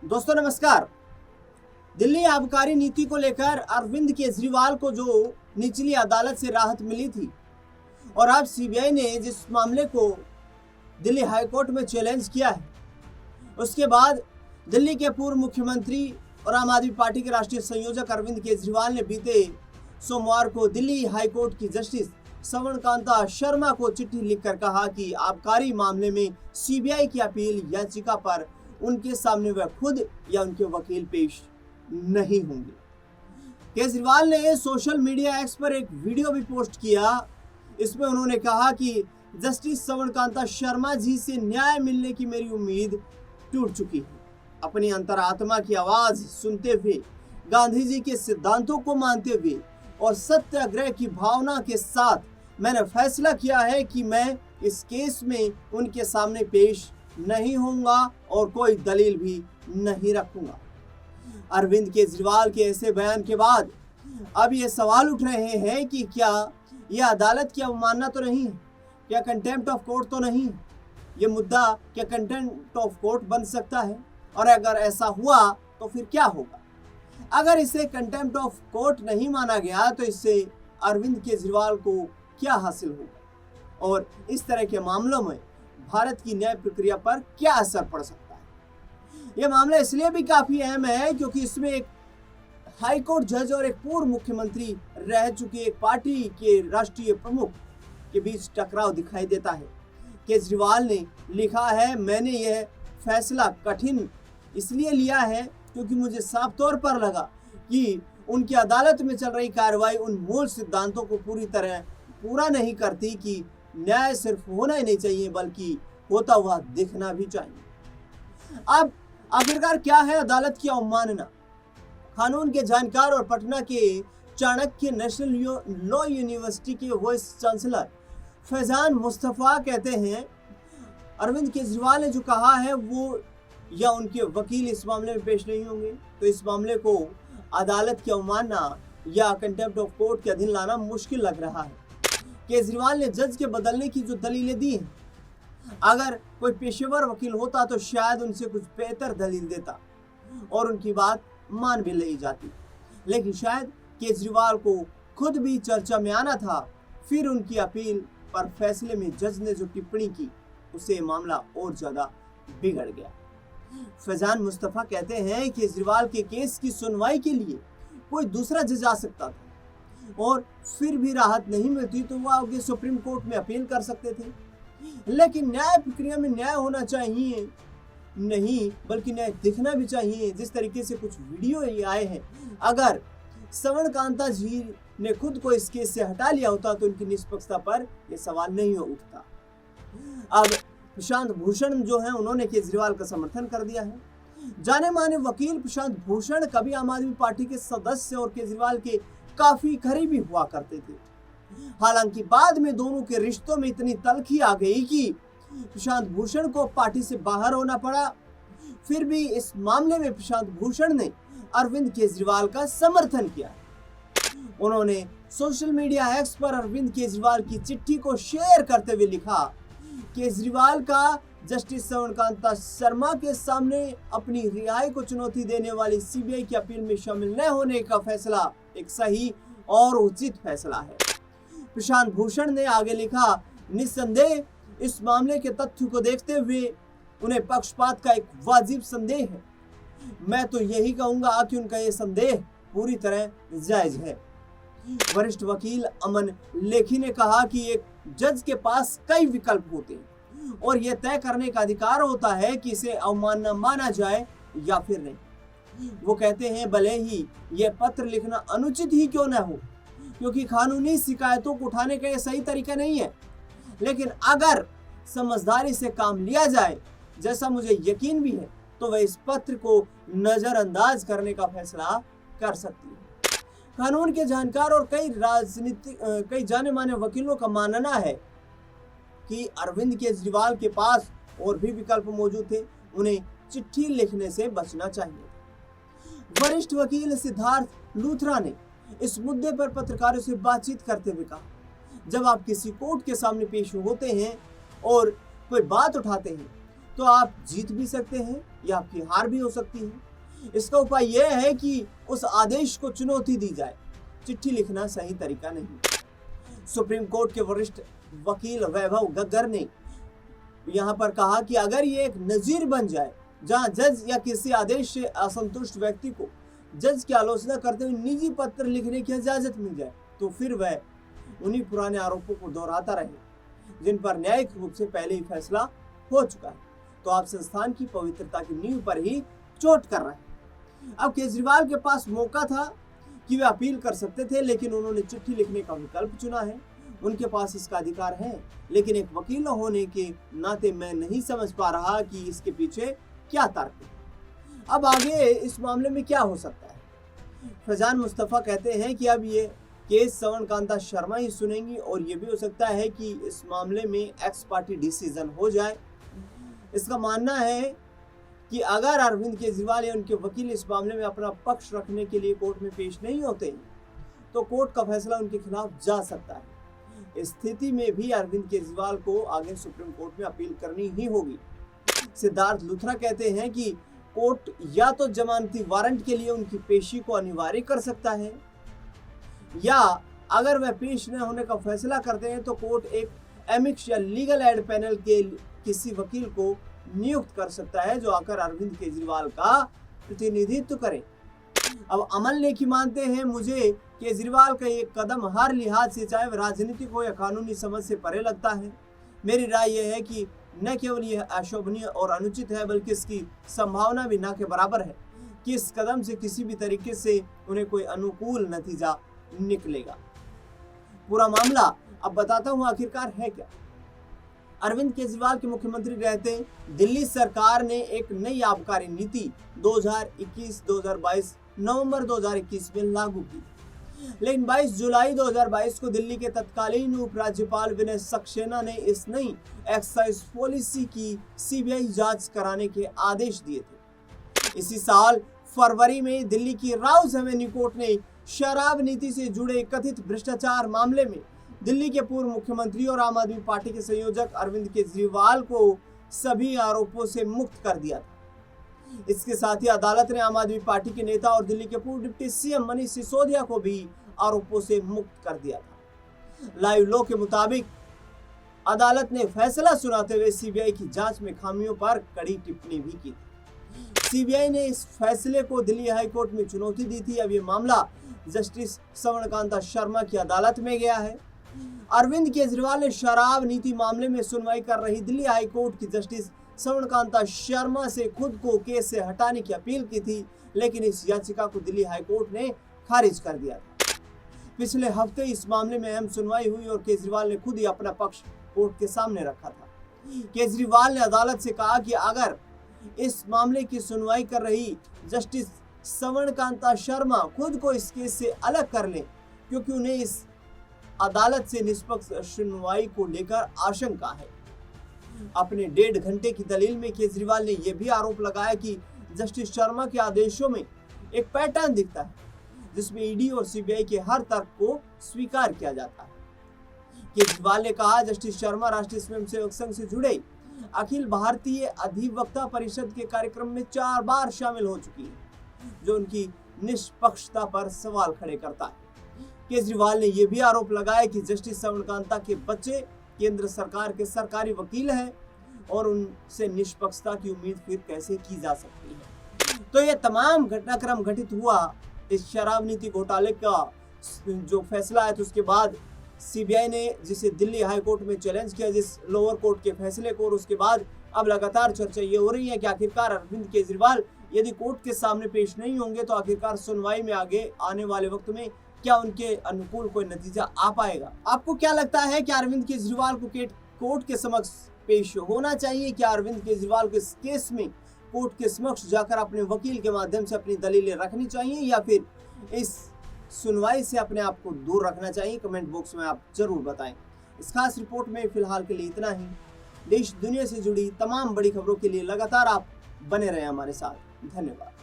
दोस्तों नमस्कार। दिल्ली आबकारी नीति को लेकर अरविंद केजरीवाल को जो निचली अदालत से राहत मिली थी और अब सीबीआई ने जिस मामले को दिल्ली हाईकोर्ट में चैलेंज किया है, उसके बाद दिल्ली के पूर्व मुख्यमंत्री और आम आदमी पार्टी के राष्ट्रीय संयोजक अरविंद केजरीवाल ने बीते सोमवार को दिल्ली हाईकोर्ट की जस्टिस सवर्ण शर्मा को चिट्ठी लिखकर कहा कि आबकारी मामले में सीबीआई की अपील याचिका पर उनके सामने वह खुद या उनके वकील पेश नहीं होंगे। केजरीवाल ने सोशल मीडिया एक्स पर एक वीडियो भी पोस्ट किया। इसमें उन्होंने कहा कि जस्टिस सवर्ण शर्मा जी से न्याय मिलने की मेरी उम्मीद टूट चुकी है। अपनी अंतरात्मा की आवाज सुनते हुए, गांधी जी के सिद्धांतों को मानते हुए और सत्याग्रह की भावना के साथ मैंने फैसला किया है कि मैं इस केस में उनके सामने पेश नहीं होऊंगा और कोई दलील भी नहीं रखूंगा। अरविंद केजरीवाल के ऐसे बयान के बाद अब ये सवाल उठ रहे हैं कि क्या यह अदालत की अवमानना तो नहीं है, क्या कंटेम्प्ट ऑफ कोर्ट तो नहीं है। ये मुद्दा क्या कंटेम्प्ट ऑफ कोर्ट बन सकता है, और अगर ऐसा हुआ तो फिर क्या होगा। अगर इसे कंटेम्प्ट ऑफ कोर्ट नहीं माना गया तो इससे अरविंद केजरीवाल को क्या हासिल होगा और इस तरह के मामलों में भारत की न्याय प्रक्रिया पर क्या असर पड़ सकता है। यह मामला इसलिए भी काफी अहम है क्योंकि इसमें एक हाईकोर्ट जज और एक पूर्व मुख्यमंत्री रह चुके एक पार्टी के राष्ट्रीय प्रमुख के बीच टकराव दिखाई देता है। केजरीवाल ने लिखा है, मैंने यह फैसला कठिन इसलिए लिया है क्योंकि मुझे साफ तौर पर लगा कि उनकी अदालत में चल रही कार्रवाई उन मूल सिद्धांतों को पूरी तरह पूरा नहीं करती कि न्याय सिर्फ होना ही नहीं चाहिए बल्कि होता हुआ दिखना भी चाहिए। अब आखिरकार क्या है अदालत की अवमानना। कानून के जानकार और पटना के चाणक्य नेशनल लॉ यूनिवर्सिटी के वाइस चांसलर फैजान मुस्तफा कहते हैं, अरविंद केजरीवाल ने जो कहा है वो या उनके वकील इस मामले में पेश नहीं होंगे तो इस मामले को अदालत की अवमानना या कंटेम्प्ट ऑफ कोर्ट के अधीन लाना मुश्किल लग रहा है। केजरीवाल ने जज के बदलने की जो दलीलें दी हैं, अगर कोई पेशेवर वकील होता तो शायद उनसे कुछ बेहतर दलील देता और उनकी बात मान भी ली जाती, लेकिन शायद केजरीवाल को खुद भी चर्चा में आना था। फिर उनकी अपील पर फैसले में जज ने जो टिप्पणी की उससे मामला और ज्यादा बिगड़ गया। फैजान मुस्तफा कहते हैं केजरीवाल के केस की सुनवाई के लिए कोई दूसरा जज आ सकता था और फिर भी राहत नहीं मिलती तो वह आगे सुप्रीम कोर्ट में अपील कर सकते थे, लेकिन न्याय प्रक्रिया में न्याय होना चाहिए नहीं बल्कि न्याय दिखना भी चाहिए। जिस तरीके से कुछ वीडियो ये आए हैं, अगर सवर्ण जी ने खुद को इस केस से हटा लिया होता तो उनकी निष्पक्षता पर यह सवाल नहीं उठता। अब प्रशांत भूषण जो है उन्होंने केजरीवाल का समर्थन कर दिया है। जाने माने वकील प्रशांत भूषण कभी आम आदमी पार्टी के सदस्य और केजरीवाल के काफी करीबी हुआ करते थे। हालांकि बाद में दोनों के रिश्तों में इतनी तल्खी आ गई कि प्रशांत भूषण को पार्टी से बाहर होना पड़ा। फिर भी इस मामले में प्रशांत भूषण ने अरविंद केजरीवाल का समर्थन किया। उन्होंने सोशल मीडिया एक्स पर अरविंद केजरीवाल की चिट्ठी को शेयर करते हुए लिखा, केजरीवाल का जस्टिस सवर्ण शर्मा के सामने अपनी रिहाई को चुनौती देने वाली सीबीआई की अपील में शामिल न होने का फैसला एक सही और उचित फैसला है। प्रशांत भूषण ने आगे लिखा, निस्संदेह इस मामले के तथ्य को देखते हुए उन्हें पक्षपात का एक वाजिब संदेह है। मैं तो यही कहूंगा कि उनका यह संदेह पूरी तरह जायज है। वरिष्ठ वकील अमन लेखी ने कहा कि एक जज के पास कई विकल्प होते हैं और यह तय करने का अधिकार होता है कि इसे अवमानना माना जाए या फिर नहीं। वो कहते हैं भले ही यह पत्र लिखना अनुचित ही क्यों न हो, क्योंकि कानूनी शिकायतों को उठाने का यह सही तरीका नहीं है, लेकिन अगर समझदारी से काम लिया जाए, जैसा मुझे यकीन भी है, तो वह इस पत्र को नजरअंदाज करने का फैसला कर सकती है। कानून के जानकार और कई जाने माने वकीलों का मानना है कि अरविंद केजरीवाल के पास और भी विकल्प मौजूद थे, उन्हें चिट्ठी लिखने से बचना चाहिए। वरिष्ठ वकील सिद्धार्थ लूथरा ने इस मुद्दे पर पत्रकारों से बातचीत करते हुए कहा, जब आप किसी कोर्ट के सामने पेश होते हैं और कोई बात उठाते हैं तो आप जीत भी सकते हैं या आपकी हार भी हो सकती है। इसका उपाय यह है कि उस आदेश को चुनौती दी जाए। चिट्ठी लिखना सही तरीका नहीं। सुप्रीम कोर्ट के वरिष्ठ वकील वैभव गग्गर ने यहाँ पर कहा कि अगर ये एक नजीर बन जाए जहाँ जज या किसी आदेश से असंतुष्ट व्यक्ति को जज की आलोचना करते हुए निजी पत्र लिखने की इजाजत मिल जाए, तो फिर वह उन्हीं पुराने आरोपों को दोहराता रहे जिन पर न्यायिक रूप से पहले ही फैसला हो चुका है। तो आप संस्थान की पवित्रता की नींव पर ही चोट कर रहे हैं। अब केजरीवाल के पास मौका था कि वे अपील कर सकते थे, लेकिन उन्होंने चिट्ठी लिखने का विकल्प चुना है। उनके पास इसका अधिकार है, लेकिन एक वकील होने के नाते मैं नहीं समझ पा रहा कि इसके पीछे क्या तर्क है। अब आगे इस मामले में क्या हो सकता है। फैजान मुस्तफा कहते हैं कि अब ये केस श्रवणकांता शर्मा ही सुनेंगी और ये भी हो सकता है कि इस मामले में एक्स पार्टी डिसीजन हो जाए। इसका मानना है कि अगर अरविंद केजरीवाल या उनके वकील इस मामले में अपना पक्ष रखने के लिए कोर्ट में पेश नहीं होते तो कोर्ट का फैसला उनके खिलाफ जा सकता है। इस स्थिति में भी अरविंद केजरीवाल को आगे सुप्रीम कोर्ट में अपील करनी ही होगी। सिद्धार्थ लुथरा कहते हैं कि कोर्ट या तो जमानती वारंट के लिए उनकी पेशी को अनिवार्य कर सकता है, या अगर वह पेश न होने का फैसला करते हैं तो कोर्ट एक एमिक्स या लीगल एड पैनल के किसी वकील को नियुक्त कर सकता है जो आकर अरविंद केजरीवाल का प्रतिनिधित्व करे। अब अमल नेकी मानते हैं, मुझे केजरीवाल का ये कदम हर लिहाज से, चाहे राजनीतिक हो या कानूनी समझ से परे लगता है। मेरी राय यह है कि न केवल यह अशोभनीय और अनुचित है, बल्कि इसकी संभावना भी न के बराबर है कि इस कदम से किसी भी तरीके से उन्हें कोई अनुकूल नतीजा निकलेगा। पूरा मामला अब बताता हूं आखिरकार है क्या। अरविंद केजरीवाल के मुख्यमंत्री रहते दिल्ली सरकार ने एक नई आबकारी नीति 2021-2022 नवंबर 2021 में लागू की, लेकिन 22 जुलाई 2022 को दिल्ली के तत्कालीन उपराज्यपाल विनय सक्सेना ने इस नई एक्साइज पॉलिसी की सीबीआई जांच कराने के आदेश दिए थे। इसी साल फरवरी में दिल्ली की राउज एवेन्यू कोर्ट ने शराब नीति से जुड़े कथित भ्रष्टाचार मामले में दिल्ली के पूर्व मुख्यमंत्री और आम आदमी पार्टी के संयोजक अरविंद केजरीवाल को सभी आरोपों से मुक्त कर दिया था। इसके साथ ही अदालत ने आम आदमी पार्टी के नेता और दिल्ली के पूर्व डिप्टी सीएम मनीष सिसोदिया को भी आरोपों से मुक्त कर दिया था। लाइव लो के मुताबिक अदालत ने फैसला सुनाते हुए सीबीआई की जांच में खामियों पर कड़ी टिप्पणी भी की। सीबीआई ने इस फैसले को दिल्ली हाई कोर्ट में चुनौती दी थी। अब ये मामला जस्टिस श्रवणकांता शर्मा की अदालत में गया है। अरविंद केजरीवाल ने शराब नीति मामले में सुनवाई कर रही दिल्ली हाई कोर्ट की जस्टिस श्रवणकांता शर्मा से खुद को केस से हटाने की अपील की थी, लेकिन इस याचिका को दिल्ली हाई कोर्ट ने खारिज कर दिया था। पिछले हफ्ते इस मामले में अहम सुनवाई हुई और केजरीवाल ने खुद ही अपना पक्ष कोर्ट के सामने रखा था। केजरीवाल ने अदालत से कहा कि अगर इस मामले की सुनवाई कर रही जस्टिस श्रवणकांता शर्मा खुद को इस केस से अलग कर लें, क्योंकि उन्हें इस अदालत से निष्पक्ष सुनवाई को लेकर आशंका है। अपने 1.5 घंटे की दलील में केजरीवाल ने यह भी आरोप लगाया कि जस्टिस शर्मा के आदेशों में एक पैटर्न दिखता है जिसमें ईडी और सीबीआई के हर तर्क को स्वीकार किया जाता है। केजरीवाल ने कहा, जस्टिस शर्मा राष्ट्रीय स्वयंसेवक संघ से जुड़े अखिल भारतीय अधिवक्ता परिषद के कार्यक्रम में 4 बार शामिल हो चुकी है, जो उनकी निष्पक्षता पर सवाल खड़े करता है। केजरीवाल ने यह भी आरोप लगाया कि जस्टिस श्रवणकांता के बच्चे केंद्र सरकार के सरकारी वकील हैं और उनसे निष्पक्षता की उम्मीद फिर कैसे की जा सकती है। तो यह तमाम घटनाक्रम घटित हुआ इस शराब नीति घोटाले का जो फैसला है, तो उसके बाद सीबीआई ने जिसे दिल्ली हाई कोर्ट में चैलेंज किया जिस लोअर कोर्ट के फैसले को, और उसके बाद अब लगातार चर्चा ये हो रही है कि आखिरकार अरविंद केजरीवाल यदि कोर्ट के सामने पेश नहीं होंगे तो आखिरकार सुनवाई में आगे आने वाले वक्त में क्या उनके अनुकूल कोई नतीजा आ पाएगा। आपको क्या लगता है कि अरविंद केजरीवाल को कोर्ट के समक्ष पेश होना चाहिए? क्या अरविंद केजरीवाल को इस केस में कोर्ट के समक्ष जाकर अपने वकील के माध्यम से अपनी दलीलें रखनी चाहिए या फिर इस सुनवाई से अपने आप को दूर रखना चाहिए? कमेंट बॉक्स में आप जरूर बताएं। इस खास रिपोर्ट में फिलहाल के लिए इतना ही। देश दुनिया से जुड़ी तमाम बड़ी खबरों के लिए लगातार आप बने रहें हमारे साथ। धन्यवाद।